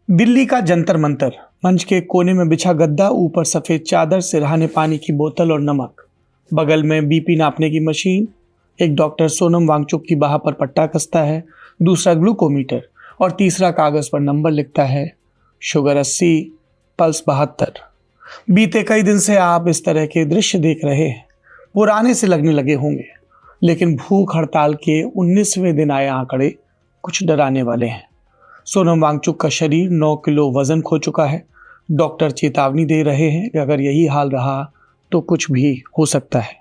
दिल्ली का जंतर मंतर, मंच के कोने में बिछा गद्दा, ऊपर सफेद चादर, सिरहाने पानी की बोतल और नमक, बगल में बीपी नापने की मशीन। एक डॉक्टर सोनम वांगचुक की बाह पर पट्टा कसता है, दूसरा ग्लूकोमीटर और तीसरा कागज पर नंबर लिखता है। Sugar 80, pulse 72। बीते कई दिन से आप इस तरह के दृश्य देख रहे हैं। पुराने से लगने लगे होंगे, लेकिन भूख हड़ताल के 19वें दिन आए आंकड़े कुछ डराने वाले हैं। सोनम वांगचुक का शरीर 9 किलो वजन खो चुका है। डॉक्टर चेतावनी दे रहे हैं कि अगर यही हाल रहा तो कुछ भी हो सकता है।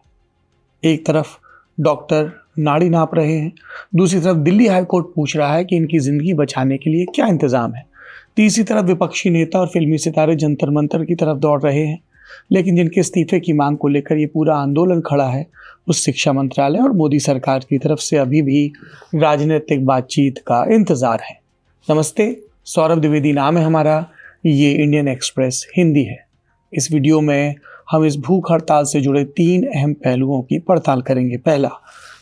एक तरफ डॉक्टर नाड़ी नाप रहे हैं, दूसरी तरफ दिल्ली हाईकोर्ट पूछ रहा है कि इनकी जिंदगी बचाने के लिए क्या इंतजाम है। तीसरी तरफ विपक्षी नेता और फिल्मी सितारे जंतर मंतर की तरफ दौड़ रहे हैं, लेकिन जिनके इस्तीफे की मांग को लेकर ये पूरा आंदोलन खड़ा है, उस शिक्षा मंत्रालय और मोदी सरकार की तरफ से अभी भी राजनीतिक बातचीत का इंतजार है। नमस्ते, सौरभ द्विवेदी नाम है हमारा। ये इंडियन एक्सप्रेस हिंदी है। इस वीडियो में हम इस भूख हड़ताल से जुड़े 3 अहम पहलुओं की पड़ताल करेंगे। पहला,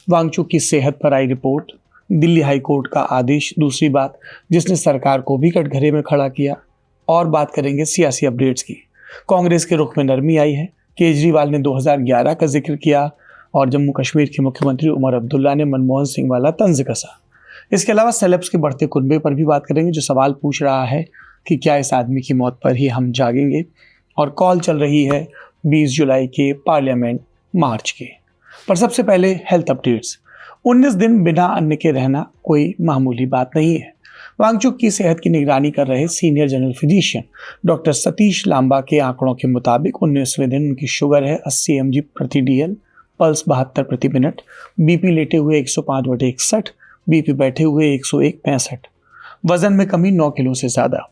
वांगचुक की सेहत पर आई रिपोर्ट, दिल्ली हाईकोर्ट का आदेश, दूसरी बात जिसने सरकार को भी कटघरे में खड़ा किया, और बात करेंगे सियासी अपडेट्स की। कांग्रेस के रुख में नरमी आई है। केजरीवाल ने 2011 का जिक्र किया और जम्मू कश्मीर के मुख्यमंत्री उमर अब्दुल्ला ने मनमोहन सिंह वाला तंज कसा। इसके अलावा सेलेब्स के बढ़ते कुनबे पर भी बात करेंगे, जो सवाल पूछ रहा है कि क्या इस आदमी की मौत पर ही हम जागेंगे। और कॉल चल रही है 20 जुलाई के पार्लियामेंट मार्च के। पर सबसे पहले हेल्थ अपडेट्स। 19 दिन बिना अन्न के रहना कोई मामूली बात नहीं है। वांगचुक की सेहत की निगरानी कर रहे senior general physician doctor Satish Lamba के आंकड़ों के मुताबिक 19वें दिन उनकी शुगर है 80 mg प्रति DL, पल्स 72 प्रति मिनट, बीपी लेटे हुए 105/61, बीपी बैठे हुए 101/65, वजन में कमी 9 किलो से ज्यादा,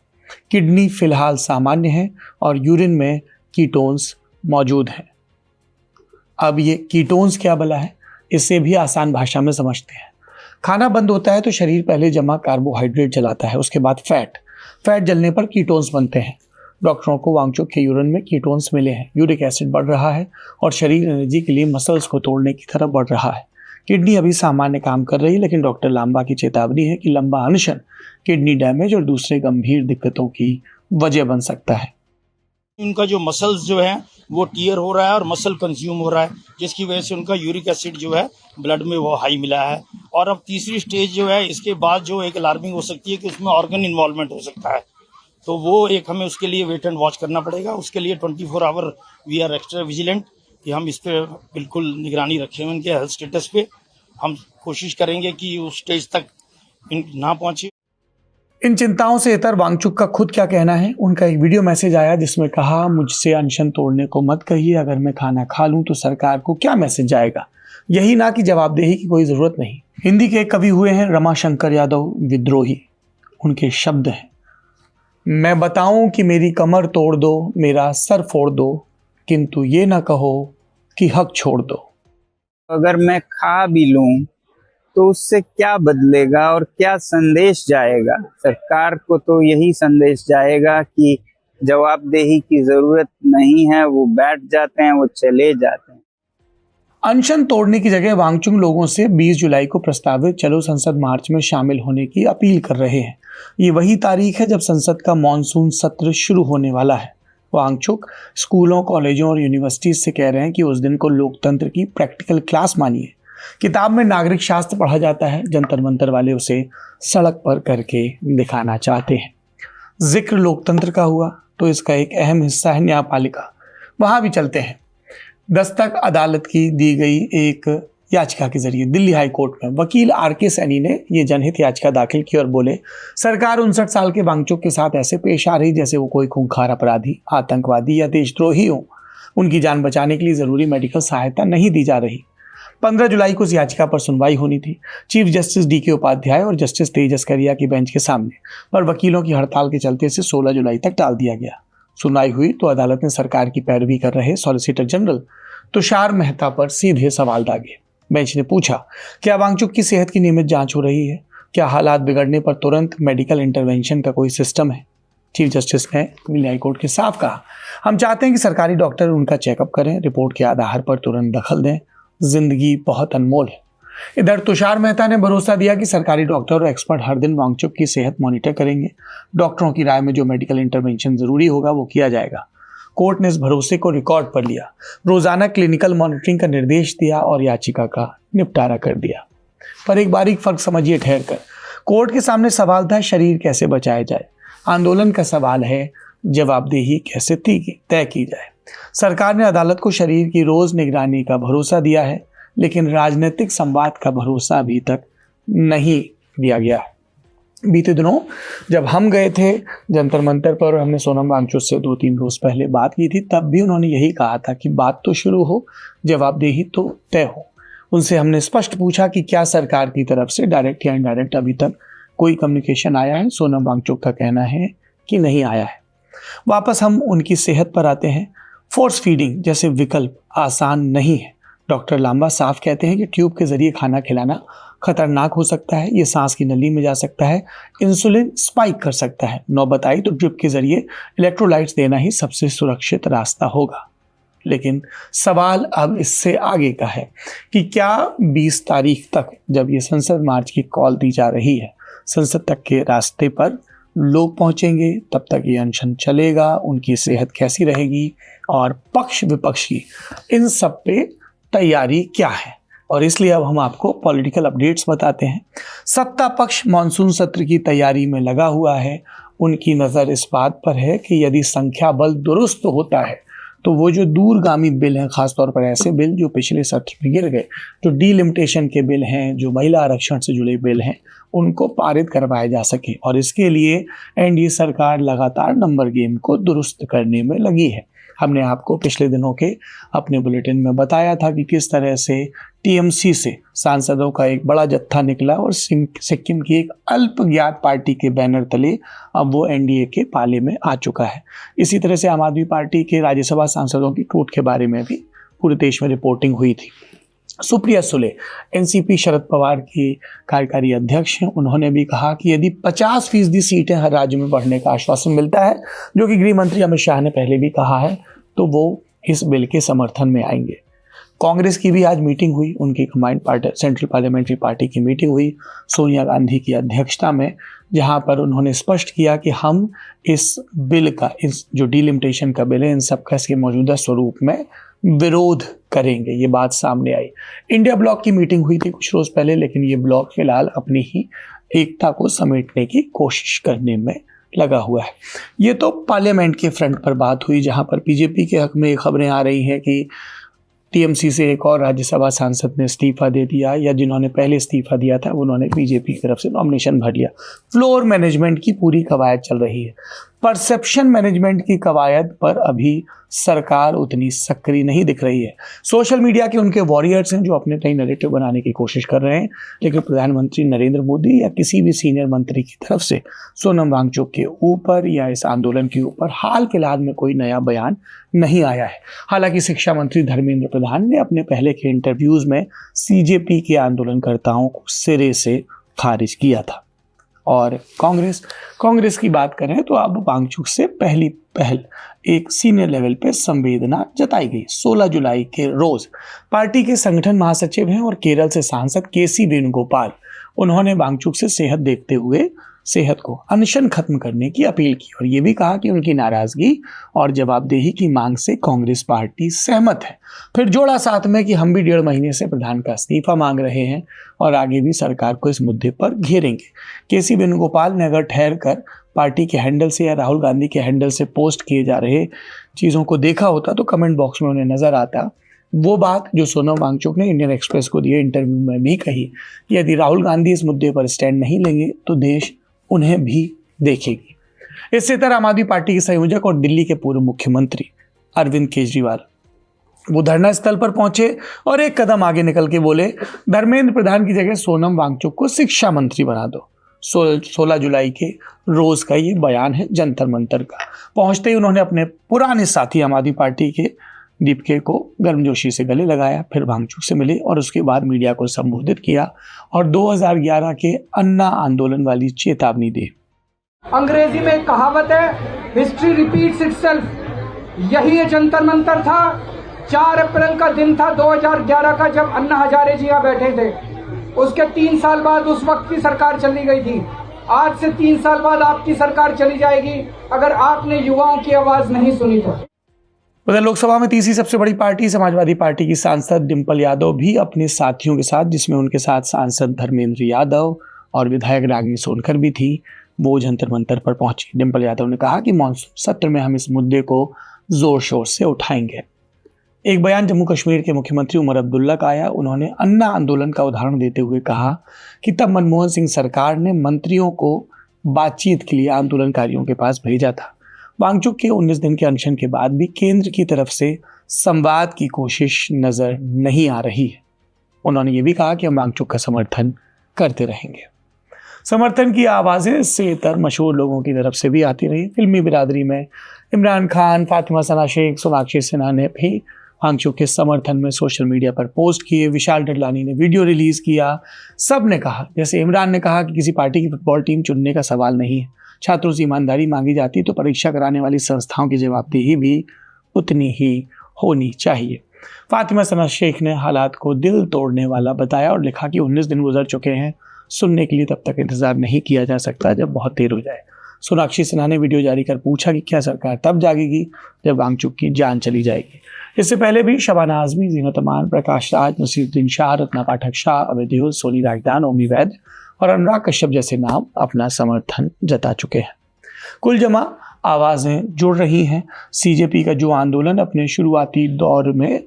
किडनी फिलहाल सामान्य है और यूरिन में कीटोन्स मौजूद हैं। अब ये कीटोन्स क्या भला है, इसे भी आसान भाषा में समझते हैं। खाना बंद होता है तो शरीर पहले जमा कार्बोहाइड्रेट जलाता है, उसके बाद फैट जलने पर कीटोन्स बनते हैं। डॉक्टरों को वांगचुक के यूरिन में कीटोन्स मिले हैं। यूरिक एसिड बढ़ रहा है और शरीर एनर्जी के लिए मसल्स को तोड़ने की तरफ बढ़ रहा है। किडनी अभी सामान्य काम कर रही है, लेकिन डॉक्टर लांबा की चेतावनी है कि लंबा अनशन किडनी डैमेज और दूसरे गंभीर दिक्कतों की वजह बन सकता है। उनका जो मसल्स जो है वो टीयर हो रहा है और मसल कंज्यूम हो रहा है, जिसकी वजह से उनका यूरिक एसिड जो है ब्लड में वो हाई मिला है। और अब तीसरी स्टेज जो है, इसके बाद जो एक अलार्मिंग हो सकती है कि उसमें ऑर्गन इन्वॉल्वमेंट हो सकता है। तो वो एक हमें उसके लिए वेट एंड वॉच करना पड़ेगा। उसके लिए 24 hour we are extra vigilant कि हम इस पे बिल्कुल निगरानी रखें। उनके हेल्थ स्टेटस पे हम कोशिश करेंगे कि उस स्टेज तक ना पहुंचे। इन चिंताओं से इतर वांगचुक का खुद क्या कहना है। उनका एक वीडियो मैसेज आया जिसमें कहा, मुझसे अनशन तोड़ने को मत कहिए, अगर मैं खाना खा लूं तो सरकार को क्या मैसेज जाएगा, यही ना कि जवाबदेही की कोई जरूरत नहीं। हिंदी के एक कवि हुए हैं रमाशंकर यादव विद्रोही। उनके शब्द हैं, मैं बताऊं कि मेरी कमर तोड़ दो, मेरा सर फोड़ दो, किंतु ये ना कहो कि हक छोड़ दो। अगर मैं खा भी लूं तो उससे क्या बदलेगा और क्या संदेश जाएगा। सरकार को तो यही संदेश जाएगा कि जवाबदेही की जरूरत नहीं है, वो बैठ जाते हैं, वो चले जाते हैं। अनशन तोड़ने की जगह वांगचुक लोगों से 20 जुलाई को प्रस्तावित चलो संसद मार्च में शामिल होने की अपील कर रहे हैं। ये वही तारीख है जब संसद का मॉनसून सत्र शुरू होने वाला है। वांगचुक स्कूलों, कॉलेजों और यूनिवर्सिटीज से कह रहे हैं कि उस दिन को लोकतंत्र की प्रैक्टिकल क्लास मानिए। किताब में नागरिक शास्त्र पढ़ा जाता है, जंतर मंतर वाले उसे सड़क पर करके दिखाना चाहते हैं। जिक्र लोकतंत्र का हुआ तो इसका एक अहम हिस्सा है न्यायपालिका। वहां भी चलते हैं। दस्तक अदालत की दी गई एक याचिका के जरिए दिल्ली हाईकोर्ट में वकील RK सैनी ने यह जनहित याचिका दाखिल की और बोले, सरकार 59 साल के वांगचुक के साथ ऐसे पेश आ रही जैसे वो कोई खूंखार अपराधी, आतंकवादी या देशद्रोही हो। उनकी जान बचाने के लिए जरूरी मेडिकल सहायता नहीं दी जा रही। 15 जुलाई को इस याचिका पर सुनवाई होनी थी, चीफ जस्टिस DK उपाध्याय और जस्टिस तेजस करिया की बेंच के सामने, पर वकीलों की हड़ताल के चलते इसे 16 जुलाई तक टाल दिया गया। सुनवाई हुई तो अदालत ने सरकार की पैरवी कर रहे सॉलिसिटर जनरल तुषार मेहता पर सीधे सवाल दागे। बेंच ने पूछा, क्या वांगचुक की सेहत की नियमित जांच हो रही है? क्या हालात बिगड़ने पर तुरंत मेडिकल इंटरवेंशन का कोई सिस्टम है? चीफ जस्टिस ने दिल्ली हाईकोर्ट के साफ कहा, हम चाहते हैं कि सरकारी डॉक्टर उनका चेकअप करें, रिपोर्ट के आधार पर तुरंत दखल दें। जिंदगी बहुत अनमोल है। इधर तुषार मेहता ने भरोसा दिया कि सरकारी डॉक्टर और एक्सपर्ट हर दिन वांगचुक की सेहत मॉनिटर करेंगे। डॉक्टरों की राय में जो मेडिकल इंटरवेंशन जरूरी होगा वो किया जाएगा। कोर्ट ने इस भरोसे को रिकॉर्ड पर लिया, रोजाना क्लिनिकल मॉनिटरिंग का निर्देश दिया और याचिका का निपटारा कर दिया। पर एक बारीक फर्क समझिए ठहर कर। कोर्ट के सामने सवाल था शरीर कैसे बचाया जाए, आंदोलन का सवाल है जवाबदेही कैसे तय की जाए। सरकार ने अदालत को शरीर की रोज निगरानी का भरोसा दिया है, लेकिन राजनीतिक संवाद का भरोसा अभी तक नहीं दिया गया है। बीते दिनों जब हम गए थे जंतर मंतर पर और हमने सोनम वांगचुक से 2-3 रोज पहले बात की थी, तब भी उन्होंने यही कहा था कि बात तो शुरू हो, जवाबदेही तो तय हो। उनसे हमने स्पष्ट पूछा कि क्या सरकार की तरफ से डायरेक्ट या इनडायरेक्ट अभी तक कोई कम्युनिकेशन आया है। सोनम वांगचुक का कहना है कि नहीं आया है। वापस हम उनकी सेहत पर आते हैं। फोर्स फीडिंग जैसे विकल्प आसान नहीं है। डॉक्टर लांबा साफ कहते हैं कि ट्यूब के जरिए खाना खिलाना खतरनाक हो सकता है, ये सांस की नली में जा सकता है, इंसुलिन स्पाइक कर सकता है। नौबत आई तो ड्रिप के जरिए इलेक्ट्रोलाइट्स देना ही सबसे सुरक्षित रास्ता होगा। लेकिन सवाल अब इससे आगे का है कि क्या 20 तारीख तक, जब ये संसद मार्च की कॉल दी जा रही है, संसद तक के रास्ते पर लोग पहुंचेंगे, तब तक ये अनशन चलेगा, उनकी सेहत कैसी रहेगी और पक्ष विपक्ष की इन सब पे तैयारी क्या है। और इसलिए अब हम आपको पॉलिटिकल अपडेट्स बताते हैं। सत्ता पक्ष मानसून सत्र की तैयारी में लगा हुआ है। उनकी नज़र इस बात पर है कि यदि संख्या बल दुरुस्त होता है तो वो जो दूरगामी बिल हैं, खासतौर पर ऐसे बिल जो पिछले सत्र में गिर गए, जो डीलिमिटेशन के बिल हैं, जो महिला आरक्षण से जुड़े बिल हैं, उनको पारित करवाया जा सके। और इसके लिए एनडीए सरकार लगातार नंबर गेम को दुरुस्त करने में लगी है। हमने आपको पिछले दिनों के अपने बुलेटिन में बताया था कि किस तरह से टीएमसी से सांसदों का एक बड़ा जत्था निकला और सिक्किम की एक अल्पज्ञात पार्टी के बैनर तले अब वो एनडीए के पाले में आ चुका है। इसी तरह से आम आदमी पार्टी के राज्यसभा सांसदों की टूट के बारे में भी पूरे देश में रिपोर्टिंग हुई थी। सुप्रिया सुले एनसीपी शरद पवार की कार्यकारी अध्यक्ष हैं। उन्होंने भी कहा कि यदि 50% सीटें हर राज्य में बढ़ने का आश्वासन मिलता है, जो कि गृह मंत्री अमित शाह ने पहले भी कहा है, तो वो इस बिल के समर्थन में आएंगे। कांग्रेस की भी आज मीटिंग हुई, उनकी combined party central parliamentary party की मीटिंग हुई सोनिया गांधी की अध्यक्षता में, जहां पर उन्होंने स्पष्ट किया कि हम इस बिल का, इस जो डीलिमिटेशन का बिल है, इन सब का इसके मौजूदा स्वरूप में विरोध करेंगे। ये बात सामने आई। इंडिया ब्लॉक की मीटिंग हुई थी कुछ रोज पहले, लेकिन ये ब्लॉक फिलहाल अपनी ही एकता को समेटने की कोशिश करने में लगा हुआ है। ये तो पार्लियामेंट के फ्रंट पर बात हुई, जहां पर बीजेपी के हक में खबरें आ रही हैं कि टीएमसी से एक और राज्यसभा सांसद ने इस्तीफा दे दिया, या जिन्होंने पहले इस्तीफा दिया था उन्होंने बीजेपी की तरफ से नॉमिनेशन भर लिया। फ्लोर मैनेजमेंट की पूरी कवायद चल रही है। परसेप्शन मैनेजमेंट की कवायद पर अभी सरकार उतनी सक्रिय नहीं दिख रही है। सोशल मीडिया के उनके वॉरियर्स हैं जो अपने नई नैरेटिव बनाने की कोशिश कर रहे हैं, लेकिन प्रधानमंत्री नरेंद्र मोदी या किसी भी सीनियर मंत्री की तरफ से सोनम वांगचुक के ऊपर या इस आंदोलन के ऊपर हाल फिलहाल में कोई नया बयान नहीं आया है। हालांकि शिक्षा मंत्री धर्मेंद्र प्रधान ने अपने पहले के इंटरव्यूज में सीजेपी के आंदोलनकर्ताओं को सिरे से खारिज किया था। और कांग्रेस की बात करें तो अब वांगचुक से पहली पहल एक सीनियर लेवल पे संवेदना जताई गई। 16 जुलाई के रोज पार्टी के संगठन महासचिव हैं और केरल से सांसद केसी वेणुगोपाल, उन्होंने वांगचुक से सेहत देखते हुए सेहत को अनशन खत्म करने की अपील की और ये भी कहा कि उनकी नाराजगी और जवाबदेही की मांग से कांग्रेस पार्टी सहमत है। फिर जोड़ा साथ में कि हम भी 1.5 महीने से प्रधान का इस्तीफा मांग रहे हैं और आगे भी सरकार को इस मुद्दे पर घेरेंगे। केसी वेणुगोपाल ने अगर ठहर कर पार्टी के हैंडल से या राहुल गांधी के हैंडल से पोस्ट किए जा रहे चीज़ों को देखा होता तो कमेंट बॉक्स में उन्हें नजर आता वो बात जो सोनम वांगचुक ने इंडियन एक्सप्रेस को दिए इंटरव्यू में भी कही कि यदि राहुल गांधी इस मुद्दे पर स्टैंड नहीं लेंगे तो देश उन्हें भी देखेगी। इससे तरह आम आदमी पार्टी के संयोजक और दिल्ली के पूर्व मुख्यमंत्री अरविंद केजरीवाल वो धरना स्थल पर पहुंचे और एक कदम आगे निकल के बोले, धर्मेंद्र प्रधान की जगह सोनम वांगचुक को शिक्षा मंत्री बना दो। 16 जुलाई के रोज का ये बयान है जंतर मंतर का। पहुंचते ही उन्होंने अपने पुराने साथी आम आदमी पार्टी के दीपके को गर्मजोशी से गले लगाया, फिर वांगचुक से मिले और उसके बाद मीडिया को संबोधित किया और 2011 के अन्ना आंदोलन वाली चेतावनी दी। अंग्रेजी में एक कहावत है, हिस्ट्री रिपीट्स इटसेल्फ। यही ये जंतर मंतर था। 4 अप्रैल का दिन था 2011 का, जब अन्ना हजारे जी यहाँ बैठे थे। उसके 3 साल बाद उस वक्त की सरकार चली गई थी। आज से 3 साल बाद आपकी सरकार चली जाएगी अगर आपने युवाओं की आवाज नहीं सुनी तो। उधर लोकसभा में तीसरी सबसे बड़ी पार्टी समाजवादी पार्टी की सांसद डिंपल यादव भी अपने साथियों के साथ, जिसमें उनके साथ सांसद धर्मेंद्र यादव और विधायक रागिनी सोनकर भी थी, वो जंतर मंतर पर पहुंची। डिंपल यादव ने कहा कि मानसून सत्र में हम इस मुद्दे को जोर शोर से उठाएंगे। एक बयान जम्मू कश्मीर के मुख्यमंत्री उमर अब्दुल्ला का आया। उन्होंने अन्ना आंदोलन का उदाहरण देते हुए कहा कि तब मनमोहन सिंह सरकार ने मंत्रियों को बातचीत के लिए आंदोलनकारियों के पास भेजा था। वांगचुक के 19 दिन के अनशन के बाद भी केंद्र की तरफ से संवाद की कोशिश नजर नहीं आ रही है। उन्होंने ये भी कहा कि हम वांगचुक का समर्थन करते रहेंगे। समर्थन की आवाज़ें इससे इतर मशहूर लोगों की तरफ से भी आती रही। फिल्मी बिरादरी में इमरान खान, फातिमा सना शेख, सोनाक्षी सिन्हा ने भी वांगचुक के समर्थन में सोशल मीडिया पर पोस्ट किए। विशाल डडलानी ने वीडियो रिलीज किया। सब ने कहा, जैसे इमरान ने कहा कि किसी पार्टी की फुटबॉल टीम चुनने का सवाल नहीं है, छात्रों से ईमानदारी मांगी जाती तो परीक्षा कराने वाली संस्थाओं की जवाबदेही भी उतनी ही होनी चाहिए। फातिमा सना शेख ने हालात को दिल तोड़ने वाला बताया और लिखा कि 19 दिन गुजर चुके हैं, सुनने के लिए तब तक इंतजार नहीं किया जा सकता जब बहुत देर हो जाए। सोनाक्षी सिन्हा ने वीडियो जारी कर पूछा कि क्या सरकार तब जागेगी जब वांगचुक की जान चली जाएगी। इससे पहले भी शबाना आजमी, जीनत अमान, प्रकाश राज, नसीरुद्दीन शाह, रत्ना पाठक शाह, अवैध देओल, सोनी राजदान, ओमी वैद और अनुराग कश्यप जैसे नाम अपना समर्थन जता चुके हैं। कुल जमा आवाज़ें जुड़ रही हैं। सीजेपी का जो आंदोलन अपने शुरुआती दौर में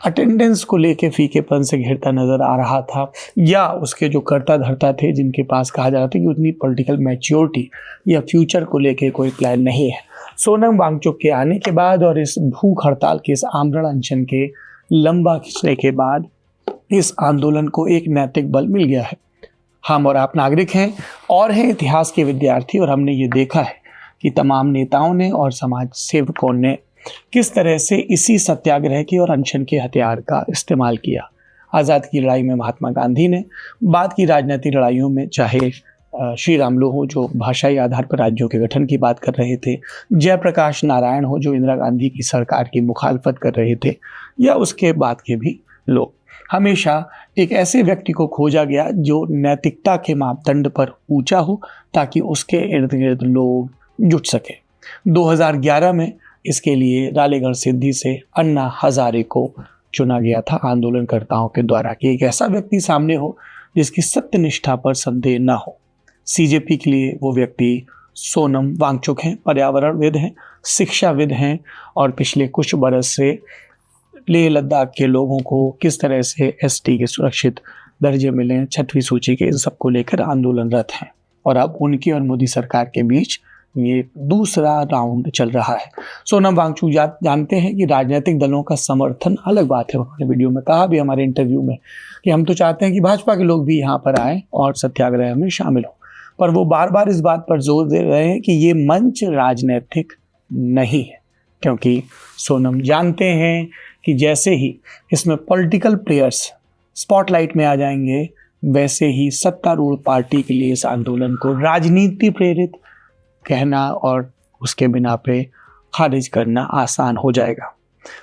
अटेंडेंस को लेके फीकेपन से घिरता नजर आ रहा था, या उसके जो कर्ता धर्ता थे जिनके पास कहा जा रहा था कि उतनी पॉलिटिकल मैच्योरिटी या फ्यूचर को लेके कोई प्लान नहीं है, सोनम वांगचुक के आने के बाद और इस भूख हड़ताल के, इस आमरण अनशन के लंबा खिंचने के बाद इस आंदोलन को एक नैतिक बल मिल गया है। हम और आप नागरिक हैं और हैं इतिहास के विद्यार्थी, और हमने ये देखा है कि तमाम नेताओं ने और समाज सेवकों ने किस तरह से इसी सत्याग्रह के और अनशन के हथियार का इस्तेमाल किया। आज़ाद की लड़ाई में महात्मा गांधी ने, बाद की राजनीतिक लड़ाइयों में चाहे श्री रामलू हो जो भाषाई आधार पर राज्यों के गठन की बात कर रहे थे, जयप्रकाश नारायण हो जो इंदिरा गांधी की सरकार की मुखालफत कर रहे थे, या उसके बाद के भी लोग, हमेशा एक ऐसे व्यक्ति को खोजा गया जो नैतिकता के मापदंड पर ऊंचा हो ताकि उसके इर्द गिर्द लोग जुट सके। 2011 में इसके लिए रालेगढ़ सिद्धि से अन्ना हजारे को चुना गया था आंदोलनकर्ताओं के द्वारा कि एक ऐसा व्यक्ति सामने हो जिसकी सत्यनिष्ठा पर संदेह न हो। सीजेपी के लिए वो व्यक्ति सोनम वांगचुक हैं, पर्यावरणविद हैं, शिक्षाविद हैं और पिछले कुछ बरस से लेह लद्दाख के लोगों को किस तरह से एसटी के सुरक्षित दर्जे मिले, 6वीं सूची के, इन सबको लेकर आंदोलनरत हैं। और अब उनकी और मोदी सरकार के बीच ये दूसरा राउंड चल रहा है। सोनम वांगचुक जानते हैं कि राजनीतिक दलों का समर्थन अलग बात है। उन्होंने वीडियो में कहा भी हमारे इंटरव्यू में कि हम तो चाहते हैं कि भाजपा के लोग भी यहाँ पर आए और सत्याग्रह में शामिल हों, पर वो बार बार इस बात पर जोर दे रहे हैं कि ये मंच राजनीतिक नहीं है, क्योंकि सोनम जानते हैं कि जैसे ही इसमें पॉलिटिकल प्लेयर्स स्पॉटलाइट में आ जाएंगे, वैसे ही सत्तारूढ़ पार्टी के लिए इस आंदोलन को राजनीति प्रेरित कहना और उसके बिना पे खारिज करना आसान हो जाएगा।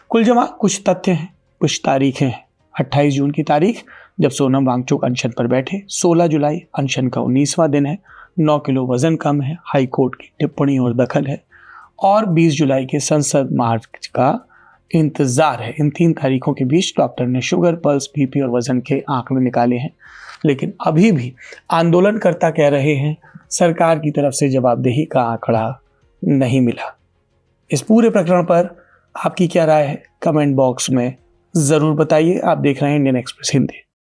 कुल जमा कुछ तथ्य हैं, कुछ तारीखें हैं। 28 जून की तारीख जब सोनम वांगचुक अनशन पर बैठे, 16 जुलाई अनशन का 19वां दिन है, 9 किलो वजन कम है, हाई कोर्ट की टिप्पणी और दखल है, और 20 जुलाई के संसद मार्च का इंतजार है। इन 3 तारीखों के बीच डॉक्टर ने शुगर, पल्स, बीपी और वजन के आंकड़े निकाले हैं, लेकिन अभी भी आंदोलनकर्ता कह रहे हैं सरकार की तरफ से जवाबदेही का आंकड़ा नहीं मिला। इस पूरे प्रकरण पर आपकी क्या राय है? कमेंट बॉक्स में ज़रूर बताइए। आप देख रहे हैं इंडियन एक्सप्रेस हिंदी।